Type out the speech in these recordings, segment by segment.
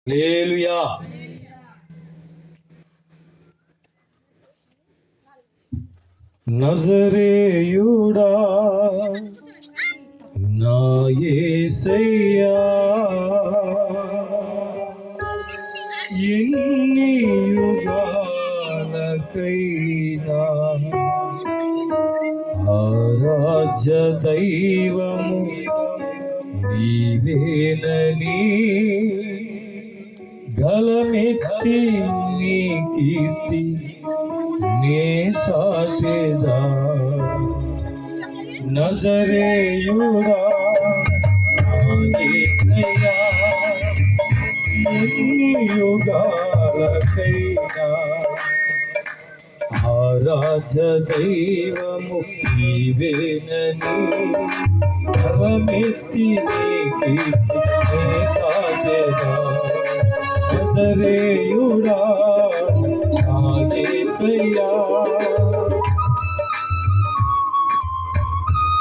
హల్లెలూయా. నజరేయుడా నా యేసయ్యా, ఎన్ని యుగాలకైనా ఆరాధ్య దైవము నీవేనని గలమెత్తి నీ కీర్తి నే చాటెదా. నజరేయుడా నా యేసయ్యా, ఎన్ని యుగాలకైనా ఆరాధ్య దైవము నీవేనని గలమెత్తి నీ కీర్తి నే చాటెదా. నజరేయుడా నా యేసయ్యా.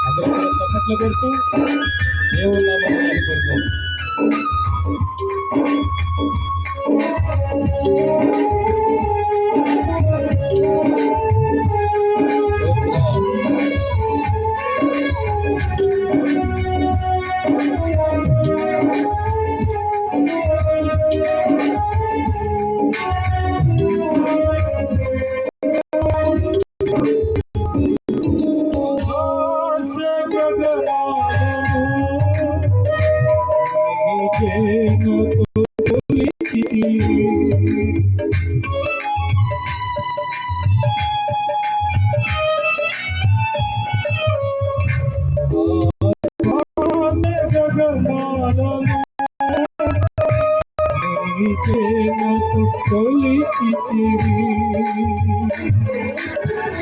అందరూ కూడా చప్పట్లు కొడుతూ దేవుని నామమున అనుకుంటాం.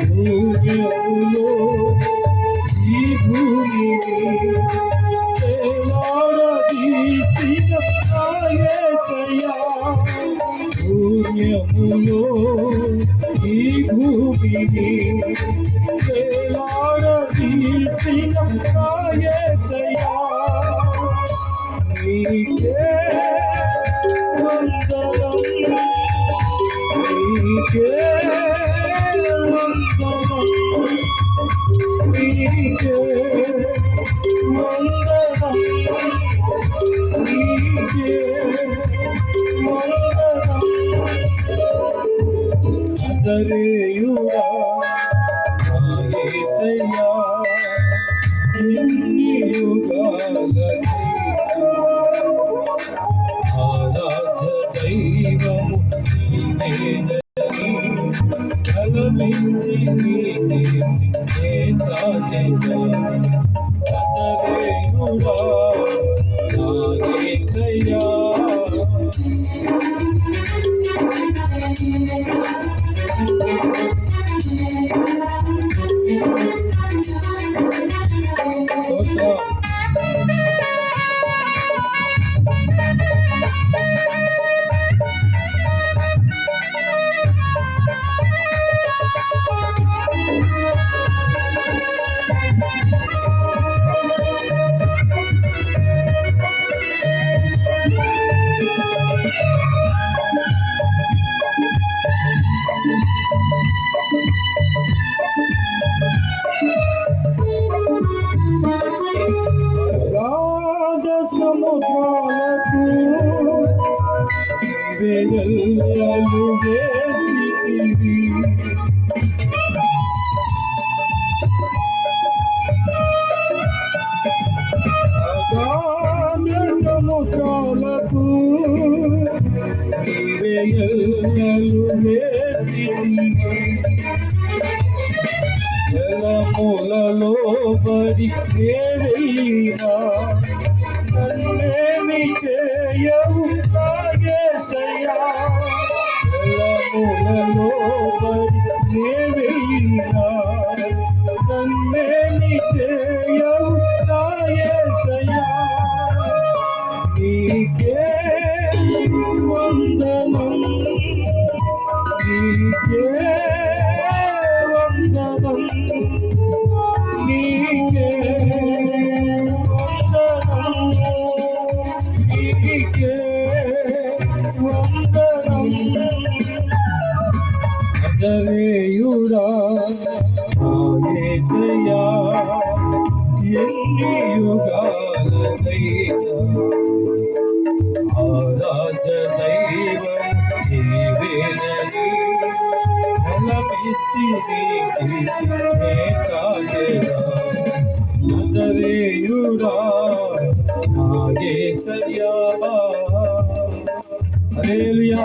సూర్యములో ఈ భూమిని వేలాడదీసిన నా యేసయ్యా, సూర్యములో ఈ భూమిని వేలాడదీసిన నా యేసయ్యా, నీకే వందనం, నీకే వందనం, నీకే వందనం, నీకే వందనం. నజరేయుడా నా యేసయ్యా, ఎన్ని యుగాలకైనా ఆరాధ్య దైవము నీవేనని గలమెత్తి నీ కీర్తి నే చాటెదా. నజరేయుడా నా యేసయ్యా. సముద్రాలకు వెలుగు వేసితివి, అగాధ సముద్రాలకు వెలుగు వేసితివి, జలములలో బడి వేరైనా నన్నేమి చేయవు నా యేసయ్యా, జలములలో బడి వేరైనా నన్నేమి చేయవు నా యేసయ్యా, నీకే వందనం, నీకే వందనం, నీకే వందనం, నీకే నజరేయుడా నా యేసయ్యా ఎన్ని యుగాలకైనా ఆరాధ్య దైవం నీవేనని బలమెత్తి నీ కీర్తినే చాటెదా నజరేయుడా నా యేసయ్యా హల్లెలూయా